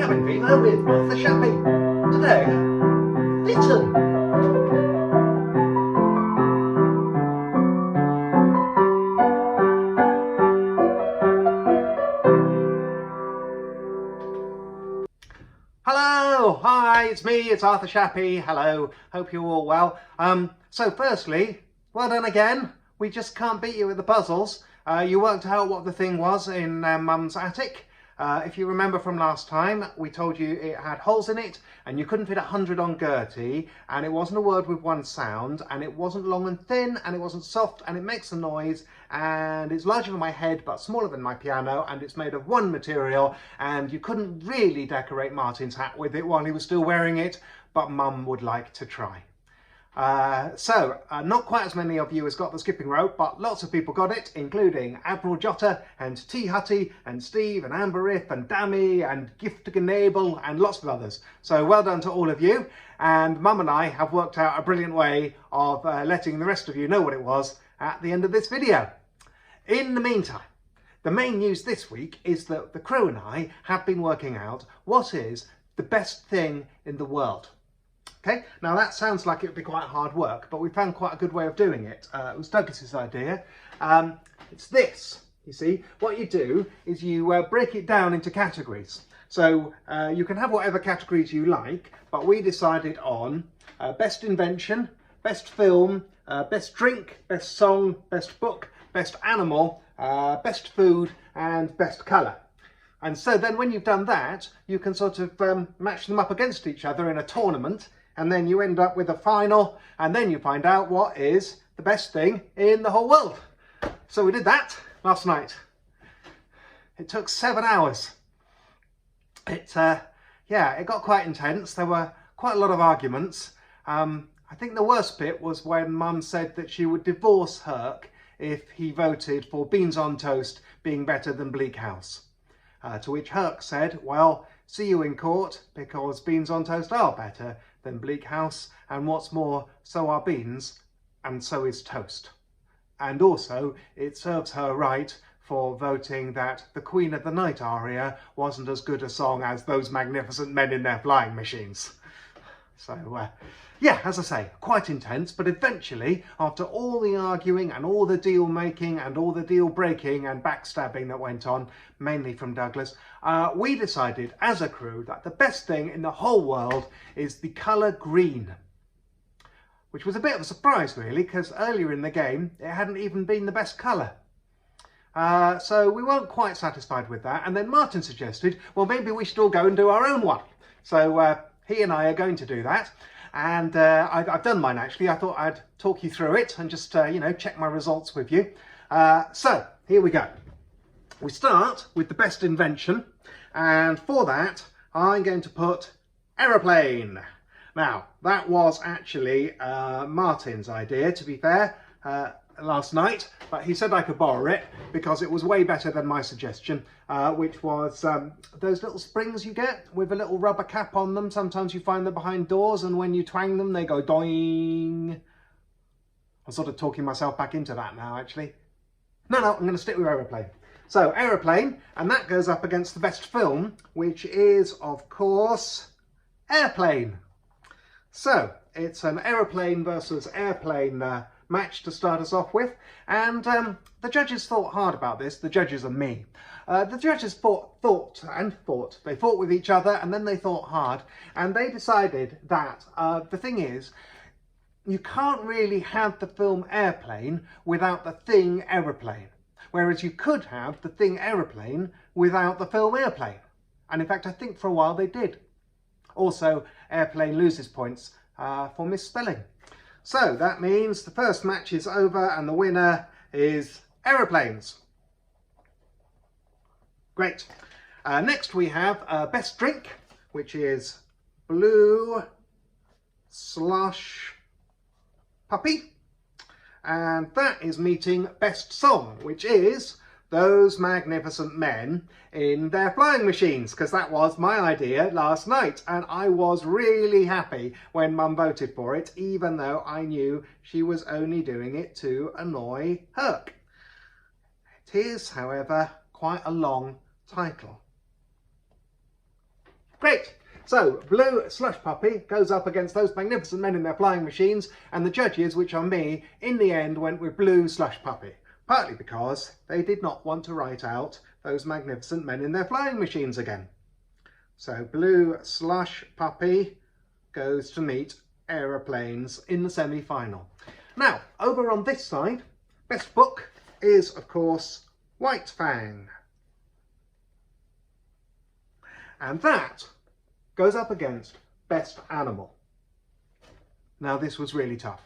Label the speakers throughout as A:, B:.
A: Cabin Fever with Arthur Shappy. Today, Fitton. Hello, hi, it's me, it's Arthur Shappy. Hello, hope you're all well. So firstly, well done again. We just can't beat you with the puzzles. You worked out what the thing was in Mum's attic. If you remember from last time, we told you it had holes in it and you couldn't fit 100 on Gertie, and it wasn't a word with one sound, and it wasn't long and thin, and it wasn't soft, and it makes a noise, and it's larger than my head but smaller than my piano, and it's made of one material, and you couldn't really decorate Martin's hat with it while he was still wearing it, but Mum would like to try. Not quite as many of you as got the skipping rope, but lots of people got it, including Admiral Jotter and T. Hutty and Steve and Amber If and Dammy and Gift Gnabel and lots of others. So well done to all of you, and Mum and I have worked out a brilliant way of letting the rest of you know what it was at the end of this video. In the meantime, the main news this week is that the crew and I have been working out what is the best thing in the world. Okay, now that sounds like it would be quite hard work, but we found quite a good way of doing it. It was Douglas's idea. It's this, you see. What you do is you break it down into categories. So you can have whatever categories you like, but we decided on best invention, best film, best drink, best song, best book, best animal, best food, and best colour. And so then when you've done that, you can sort of match them up against each other in a tournament, and then you end up with a final, and then you find out what is the best thing in the whole world. So we did that last night. It took 7 hours. It got quite intense. There were quite a lot of arguments. I think the worst bit was when Mum said that she would divorce Herc if he voted for Beans on Toast being better than Bleak House. To which Herc said, well, see you in court, because Beans on Toast are better than Bleak House, and what's more, so are beans, and so is toast. And also, it serves her right for voting that the Queen of the Night aria wasn't as good a song as Those Magnificent Men in Their Flying Machines. So, yeah, as I say, quite intense, but eventually, after all the arguing and all the deal making and all the deal breaking and backstabbing that went on, mainly from Douglas, we decided as a crew that the best thing in the whole world is the colour green. Which was a bit of a surprise really, because earlier in the game it hadn't even been the best colour. So we weren't quite satisfied with that, and then Martin suggested, well, maybe we should all go and do our own one. So he and I are going to do that. And I've done mine actually. I thought I'd talk you through it and just, check my results with you. So here we go. We start with the best invention. And for that, I'm going to put aeroplane. Now, that was actually Martin's idea, to be fair, last night. But he said I could borrow it because it was way better than my suggestion, which was those little springs you get with a little rubber cap on them. Sometimes you find them behind doors, and when you twang them, they go doing. I'm sort of talking myself back into that now, actually. No, I'm going to stick with aeroplane. So, aeroplane, and that goes up against the best film, which is, of course, Airplane. So, it's an aeroplane versus airplane match to start us off with, and the judges thought hard about this. The judges are me. The judges thought. They fought with each other, and then they thought hard, and they decided that the thing is, you can't really have the film Airplane without the thing Aeroplane, whereas you could have the thing Aeroplane without the film Airplane, and in fact I think for a while they did. Also, Airplane loses points for misspelling. So that means the first match is over and the winner is aeroplanes. Great. Next we have best drink, which is Blue Slush Puppy. And that is meeting best song, which is Those Magnificent Men in Their Flying Machines, because that was my idea last night, and I was really happy when Mum voted for it, even though I knew she was only doing it to annoy Herc. It is, however, quite a long title. Great. So, Blue Slush Puppy goes up against those magnificent men in their flying machines, and the judges, which are me, in the end went with Blue Slush Puppy. Partly because they did not want to write out those magnificent men in their flying machines again. So, Blue Slush Puppy goes to meet Aeroplanes in the semi-final. Now, over on this side, best book is, of course, White Fang. And that goes up against Best Animal. Now, this was really tough.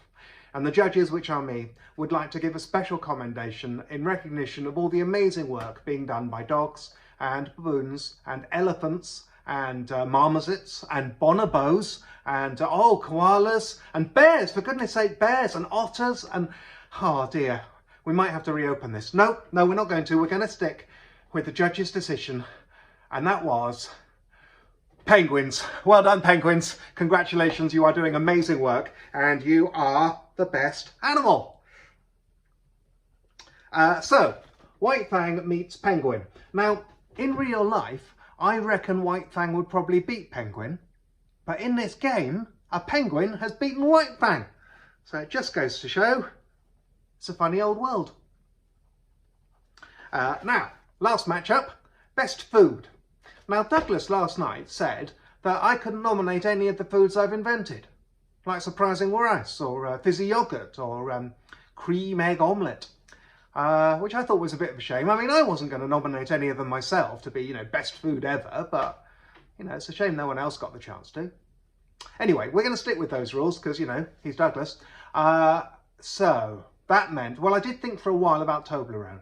A: And the judges, which are me, would like to give a special commendation in recognition of all the amazing work being done by dogs and baboons and elephants and marmosets and bonobos and koalas and bears, for goodness sake, bears and otters and, oh dear, we might have to reopen this. No, we're not going to. We're going to stick with the judge's decision, and that was penguins. Well done, penguins. Congratulations, you are doing amazing work and you are the best animal. So, White Fang meets Penguin. Now, in real life, I reckon White Fang would probably beat Penguin, but in this game, a penguin has beaten White Fang. So it just goes to show it's a funny old world. Now, last matchup, best food. Now, Douglas last night said that I couldn't nominate any of the foods I've invented, like surprising rice or fizzy yoghurt or cream egg omelette, which I thought was a bit of a shame. I mean, I wasn't going to nominate any of them myself to be, best food ever, but, it's a shame no one else got the chance to. Anyway, we're going to stick with those rules because, he's Douglas. So that meant, well, I did think for a while about Toblerone,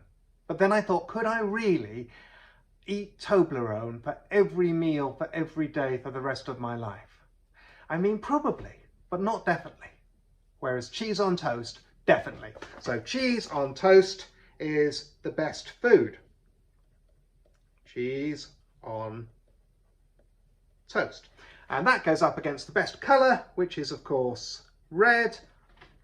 A: but then I thought, could I really eat Toblerone for every meal, for every day, for the rest of my life? I mean, probably, but not definitely. Whereas cheese on toast, definitely. So cheese on toast is the best food. Cheese on toast. And that goes up against the best colour, which is, of course, red.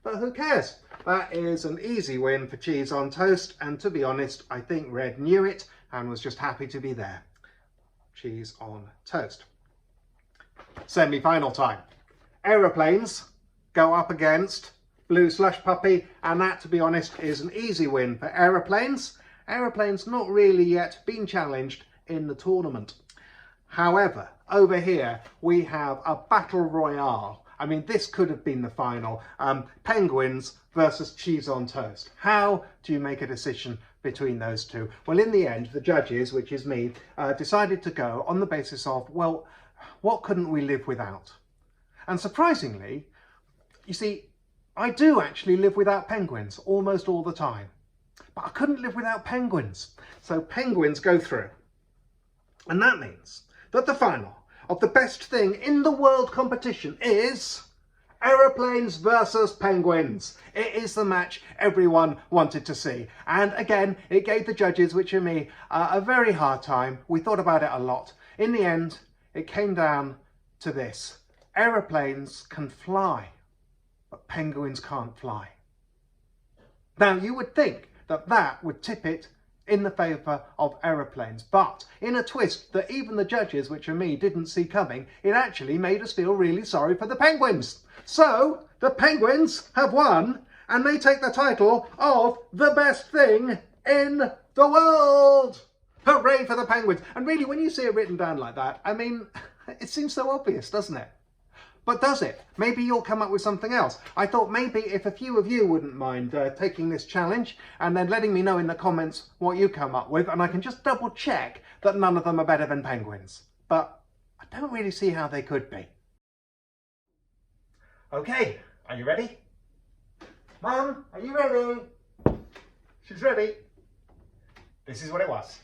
A: But who cares? That is an easy win for cheese on toast. And to be honest, I think red knew it and was just happy to be there. Cheese on toast. Semi-final time. Aeroplanes go up against Blue Slush Puppy, and that, to be honest, is an easy win for Aeroplanes. Aeroplanes not really yet been challenged in the tournament. However, over here we have a battle royale. I mean, this could have been the final. Penguins versus cheese on toast. How do you make a decision between those two? Well, in the end, the judges, which is me, decided to go on the basis of, well, what couldn't we live without? And surprisingly, you see, I do actually live without penguins almost all the time. But I couldn't live without penguins. So penguins go through. And that means that the final of the best thing in the world competition is Aeroplanes versus Penguins. It is the match everyone wanted to see. And again, it gave the judges, which are me, a very hard time. We thought about it a lot. In the end, it came down to this. Aeroplanes can fly, but penguins can't fly. Now, you would think that that would tip it in the favour of Aeroplanes, but in a twist that even the judges, which are me, didn't see coming, it actually made us feel really sorry for the penguins. So the penguins have won, and they take the title of the best thing in the world. Hooray for the penguins. And really, when you see it written down like that, I mean, it seems so obvious, doesn't it? But does it? Maybe you'll come up with something else. I thought maybe if a few of you wouldn't mind taking this challenge and then letting me know in the comments what you come up with, and I can just double check that none of them are better than penguins. But I don't really see how they could be. Okay, are you ready? Mum, are you ready? She's ready. This is what it was.